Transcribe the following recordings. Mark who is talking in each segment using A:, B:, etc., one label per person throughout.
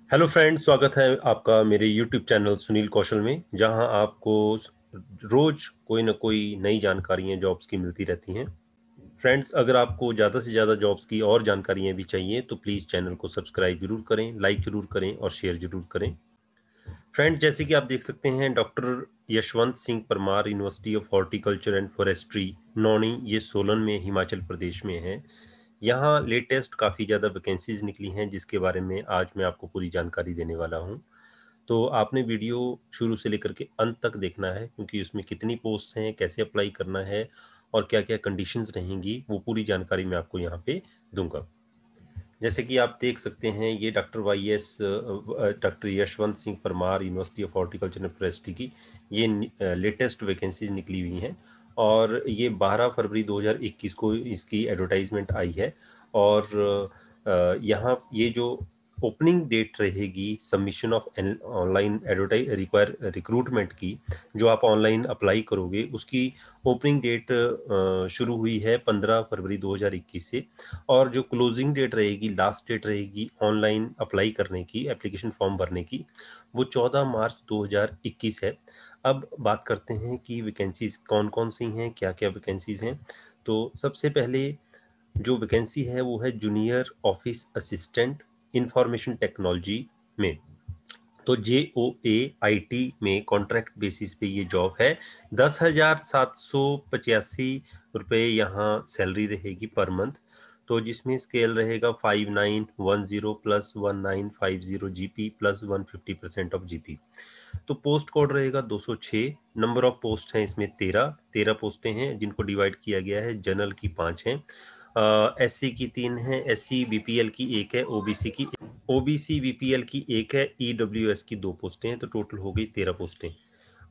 A: Hello friends, स्वागत है आपका मेरे यूट्यूब चैनल सुनील कौशल में, जहां आपको रोज कोई ना कोई नई जानकारियां जॉब्स की मिलती रहती हैं। फ्रेंड्स, अगर आपको ज़्यादा से ज़्यादा जॉब्स की और जानकारियां भी चाहिए तो प्लीज़ चैनल को सब्सक्राइब जरूर करें, लाइक जरूर करें और शेयर जरूर करें। फ्रेंड्स, जैसे कि आप देख सकते हैं, doctor Yashwant Singh Parmar university of horticulture and forestry, Nauni, ये सोलन में हिमाचल प्रदेश में है। यहाँ लेटेस्ट काफ़ी ज़्यादा वैकेंसीज निकली हैं, जिसके बारे में आज मैं आपको पूरी जानकारी देने वाला हूँ। तो आपने वीडियो शुरू से लेकर के अंत तक देखना है, क्योंकि उसमें कितनी पोस्ट हैं, कैसे अप्लाई करना है और क्या क्या कंडीशंस रहेंगी, वो पूरी जानकारी मैं आपको यहाँ पे दूंगा। जैसे कि आप देख सकते हैं, ये doctor Yashwant Singh Parmar university of horticulture and forestry की ये लेटेस्ट वैकेंसीज निकली हुई हैं। और ये 12 फरवरी 2021 को इसकी एडवर्टाइजमेंट आई है। और यहाँ ये जो ओपनिंग डेट रहेगी submission of online advertise require recruitment की, जो आप ऑनलाइन अप्लाई करोगे, उसकी ओपनिंग डेट शुरू हुई है 15 फरवरी 2021 से। और जो क्लोजिंग डेट रहेगी, लास्ट डेट रहेगी ऑनलाइन अप्लाई करने की, एप्लीकेशन फॉर्म भरने की, वो 14 मार्च 2021 है। अब बात करते हैं कि वैकेंसीज कौन कौन सी हैं, क्या क्या वैकेंसीज हैं। तो सबसे पहले जो वैकेंसी है वो है junior office assistant information technology में। तो JOAIT में कॉन्ट्रैक्ट बेसिस पे ये जॉब है। 10,785 रुपये यहाँ सैलरी रहेगी पर मंथ। तो जिसमें स्केल रहेगा 5910 plus 1950 GP plus 150% of GP। तो पोस्ट कोड रहेगा 206। नंबर ऑफ पोस्ट हैं इसमें 13 पोस्टें हैं, जिनको डिवाइड किया गया है। जनरल की 5 हैं, SC की 3 हैं, SC BPL की 1 है, OBC BPL की 1 है, EWS की 2 पोस्टें हैं। तो टोटल हो गई 13 पोस्टें।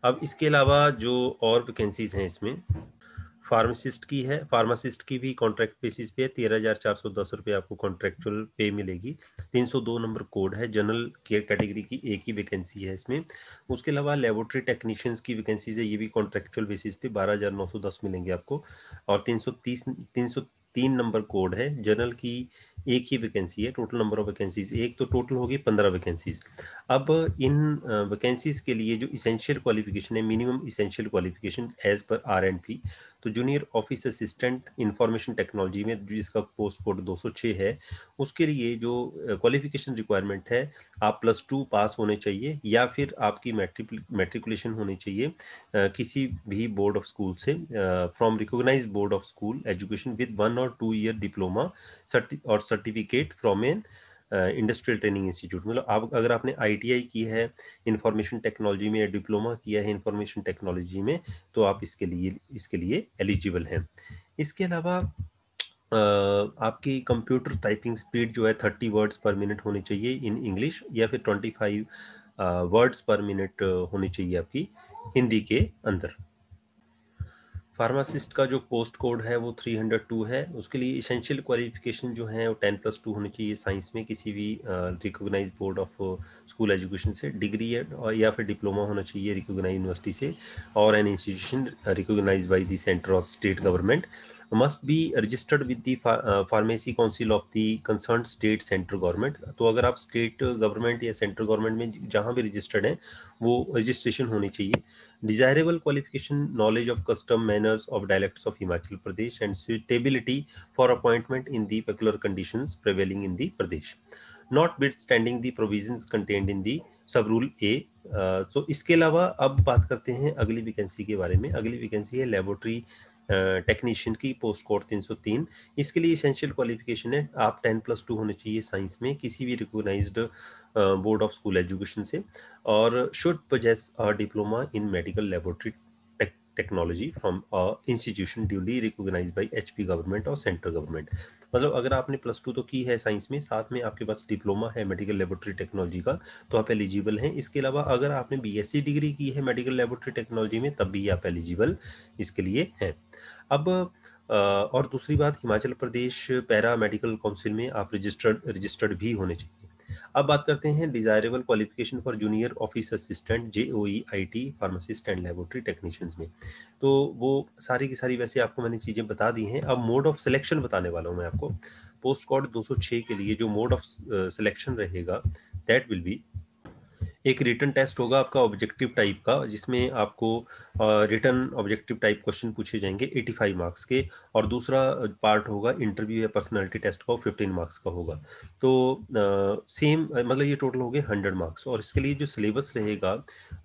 A: अब इसके अलावा जो और वैकेंसीज हैं इसमें, फार्मासिस्ट की है। फार्मासिस्ट की भी कॉन्ट्रैक्ट बेसिस पे है। 13,410 रुपये आपको कॉन्ट्रेक्चुअल पे मिलेगी। 302 नंबर कोड है। जनरल केयर कैटेगरी की एक ही वैकेंसी है इसमें। उसके अलावा लेबोरेटरी टेक्नीशियंस की वैकेंसीज है, ये भी कॉन्ट्रेक्चुअल बेसिस पे 12,910 मिलेंगे आपको। और 303 नंबर कोड है। जनरल की एक ही वैकेंसी है। टोटल नंबर ऑफ वैकेंसीज एक, तो टोटल होगी 15 वैकेंसीज। अब इन वैकेंसीज के लिए जो इसेंशियल क्वालिफिकेशन है, minimum essential qualification as per RNP, तो junior office assistant information technology में जिसका पोस्ट कोड 206 है, उसके लिए जो क्वालिफिकेशन रिक्वायरमेंट है, आप +2 पास होने चाहिए, या फिर आपकी मैट्रिकुलेशन होनी चाहिए किसी भी बोर्ड ऑफ स्कूल से, from recognise board of school education with 1 और 2 ईयर डिप्लोमा और certificate from an industrial training institute. मतलब आप अगर आपने ITI की है इंफॉर्मेशन टेक्नोलॉजी में, या डिप्लोमा किया है इंफॉर्मेशन टेक्नोलॉजी में, तो आप इसके लिए एलिजिबल हैं। इसके अलावा आपकी कंप्यूटर टाइपिंग स्पीड जो है 30 वर्ड्स पर मिनट होनी चाहिए इन इंग्लिश, या फिर 25 वर्ड्स पर मिनट होनी चाहिए आपकी हिंदी के अंदर। फार्मासिस्ट का जो पोस्ट कोड है वो 302 है। उसके लिए इसेंशियल क्वालिफिकेशन जो है वो 10+2 होनी चाहिए साइंस में, किसी भी recognise board of school education से डिग्री है, और या फिर डिप्लोमा होना चाहिए रिकॉग्नाइज यूनिवर्सिटी से, और an institution recognise by the centre of state government, must be registered with the pharmacy council of the concern state centre government. तो अगर आप स्टेट गवर्नमेंट या सेंट्रल गवर्नमेंट में जहाँ भी रजिस्टर्ड हैं, वो रजिस्ट्रेशन होनी चाहिए। Desirable qualification: knowledge of custom manners of dialects of Himachal Pradesh and suitability for appointment in the peculiar conditions prevailing in the Pradesh, notwithstanding the provisions contained in the सब rule A। तो इसके अलावा अब बात करते हैं अगली vacancy के बारे में। अगली वैकेंसी है लेबोरेटरी टेक्नीशियन की, पोस्ट कोड 303। इसके लिए इसेंशियल क्वालिफिकेशन है, आप 10+2 होने चाहिए साइंस में किसी भी recognised board of school education से, और should possess a diploma in medical laboratory technology from institution duly recognised by HP government और सेंट्रल गवर्नमेंट। मतलब अगर आपने +2 तो की है साइंस में, साथ में आपके पास डिप्लोमा है मेडिकल लेबोरेटरी टेक्नोलॉजी का, तो आप एलिजिबल हैं। इसके अलावा अगर आपने BSc डिग्री की है मेडिकल लेबोरेटरी टेक्नोलॉजी में, तब भी आप एलिजिबल इसके लिए हैं। अब और दूसरी बात, Himachal Pradesh para medical council में आप रजिस्टर्ड भी होने चाहिए। अब बात करते हैं desirable qualification for junior office assistant JOAIT pharmacist and laboratory technicians में। तो वो सारी की सारी वैसे आपको मैंने चीज़ें बता दी हैं। अब मोड ऑफ सिलेक्शन बताने वाला हूँ मैं आपको। पोस्ट कोड 206 के लिए जो मोड ऑफ सिलेक्शन रहेगा, दैट विल बी, एक रिटन टेस्ट होगा आपका ऑब्जेक्टिव टाइप का, जिसमें आपको रिटन ऑब्जेक्टिव टाइप क्वेश्चन पूछे जाएंगे 85 मार्क्स के, और दूसरा पार्ट होगा इंटरव्यू या पर्सनालिटी टेस्ट का, 15 मार्क्स का होगा। तो सेम मतलब ये टोटल हो गए 100 मार्क्स। और इसके लिए जो सिलेबस रहेगा,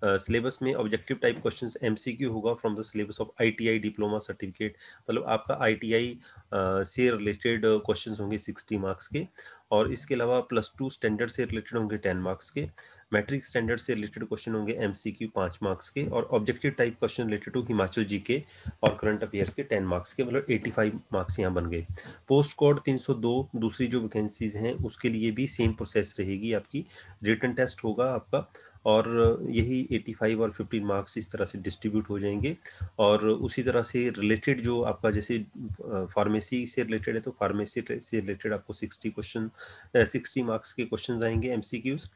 A: सिलेबस में ऑब्जेक्टिव टाइप क्वेश्चंस एमसीक्यू होगा from the syllabus of ITI diploma certificate, मतलब आपका आईटीआई से रिलेटेड क्वेश्चंस होंगे 60 मार्क्स के। और इसके अलावा +2 स्टैंडर्ड से रिलेटेड होंगे 10 मार्क्स के, मैट्रिक स्टैंडर्ड से रिलेटेड क्वेश्चन होंगे एमसीक्यू 5 मार्क्स के, और objective type question related to Himachal GK और करंट अफेयर्स के 10 मार्क्स के, मतलब 85 मार्क्स यहाँ बन गए। पोस्ट कोड 302 दूसरी जो वैकेंसीज हैं उसके लिए भी सेम प्रोसेस रहेगी आपकी, रिटन टेस्ट होगा आपका, और यही 85 और 15 मार्क्स इस तरह से डिस्ट्रीब्यूट हो जाएंगे। और उसी तरह से रिलेटेड जो आपका जैसे फार्मेसी से रिलेटेड है तो फार्मेसी से रिलेटेड आपको 60 मार्क्स के क्वेश्चन आएंगे एमसीक्यूज,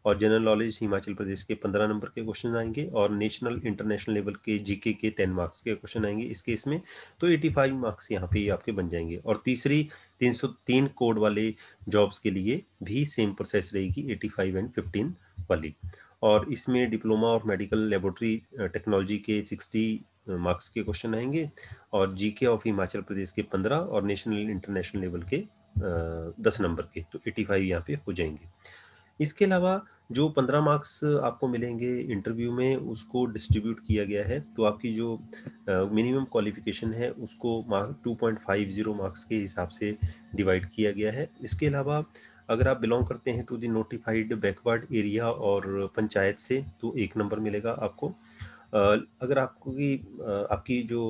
A: और जनरल नॉलेज हिमाचल प्रदेश के 15 नंबर के क्वेश्चन आएंगे, और नेशनल इंटरनेशनल लेवल के जीके के 10 मार्क्स के क्वेश्चन आएंगे इस केस में। तो 85 मार्क्स यहाँ पे आपके बन जाएंगे। और तीसरी 303 कोड वाले जॉब्स के लिए भी सेम प्रोसेस रहेगी 85 एंड 15 वाली। और इसमें डिप्लोमा और मेडिकल लेबोरेटरी टेक्नोलॉजी के 60 मार्क्स के क्वेश्चन आएंगे, और जीके ऑफ हिमाचल प्रदेश के 15, और नेशनल इंटरनेशनल लेवल के 10 नंबर के, तो 85 यहाँ पे हो जाएंगे। इसके अलावा जो 15 मार्क्स आपको मिलेंगे इंटरव्यू में, उसको डिस्ट्रीब्यूट किया गया है। तो आपकी जो मिनिमम क्वालिफिकेशन है उसको 2.50 मार्क्स के हिसाब से डिवाइड किया गया है। इसके अलावा अगर आप बिलोंग करते हैं to the notified backward area और पंचायत से, तो 1 नंबर मिलेगा आपको। अगर आपकी जो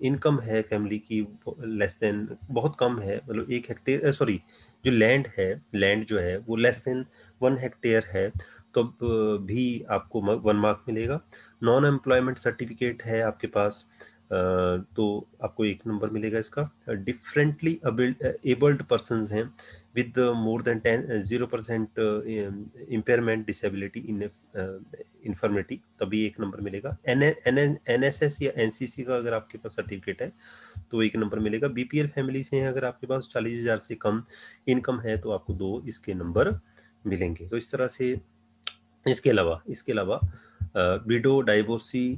A: इनकम है फैमिली की लेस देन, बहुत कम है, मतलब 1 हेक्टेयर, सॉरी, जो लैंड जो है वो लेस देन 1 हेक्टेयर है, तो भी आपको 1 मार्क मिलेगा। नॉन एम्प्लॉयमेंट सर्टिफिकेट है आपके पास, तो आपको 1 नंबर मिलेगा इसका। डिफरेंटली एबल्ड पर्सन हैं with more than 0% impairment disability in infirmity, तभी 1 नंबर मिलेगा। एनएसएस या एनसीसी का अगर आपके पास सर्टिफिकेट है तो 1 नंबर मिलेगा। बीपीएल फैमिली से हैं अगर आपके पास 40,000 से कम इनकम है तो आपको 2 इसके नंबर मिलेंगे। तो इस तरह से इसके अलावा विडो, डाइवोर्सी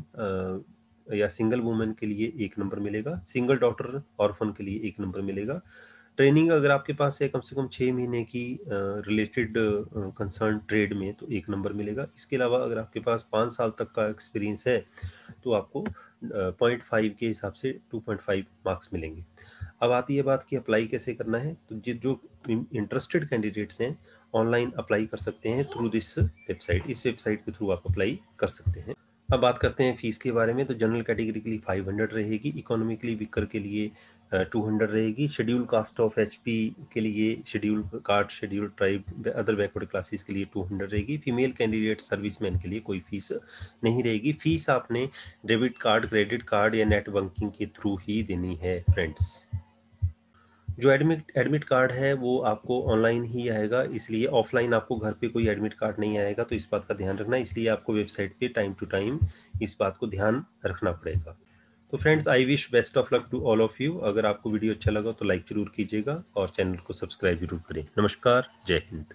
A: या सिंगल वुमेन के लिए 1 नंबर मिलेगा। सिंगल डॉटर ऑर्फन के लिए 1 नंबर मिलेगा। ट्रेनिंग अगर आपके पास है कम से कम 6 महीने की रिलेटेड कंसर्न ट्रेड में, तो 1 नंबर मिलेगा। इसके अलावा अगर आपके पास 5 साल तक का एक्सपीरियंस है तो आपको 0.5 के हिसाब से 2.5 मार्क्स मिलेंगे। अब आती है बात कि अप्लाई कैसे करना है। तो जो इंटरेस्टेड कैंडिडेट्स हैं ऑनलाइन अप्लाई कर सकते हैं थ्रू दिस वेबसाइट, इस वेबसाइट के थ्रू आप अप्लाई कर सकते हैं। अब बात करते हैं फीस के बारे में। तो जनरल कैटेगरी के लिए 500 रहेगी, इकोनॉमिकली वीकर के लिए 200 रहेगी, शेड्यूल कास्ट ऑफ एचपी के लिए, schedule caste, schedule tribe, other backward classes के लिए 200 रहेगी। फीमेल कैंडिडेट सर्विसमैन के लिए कोई फीस नहीं रहेगी। फीस आपने डेबिट कार्ड, क्रेडिट कार्ड या नेट बैंकिंग के थ्रू ही देनी है फ्रेंड्स। जो एडमिट कार्ड है वो आपको ऑनलाइन ही आएगा, इसलिए ऑफलाइन आपको घर पे कोई एडमिट कार्ड नहीं आएगा, तो इस बात का ध्यान रखना। इसलिए आपको वेबसाइट पे टाइम टू टाइम इस बात को ध्यान रखना पड़ेगा। तो friends, I wish best of luck to all of you. अगर आपको वीडियो अच्छा लगा तो लाइक जरूर कीजिएगा और चैनल को सब्सक्राइब जरूर करें। नमस्कार, जय हिंद।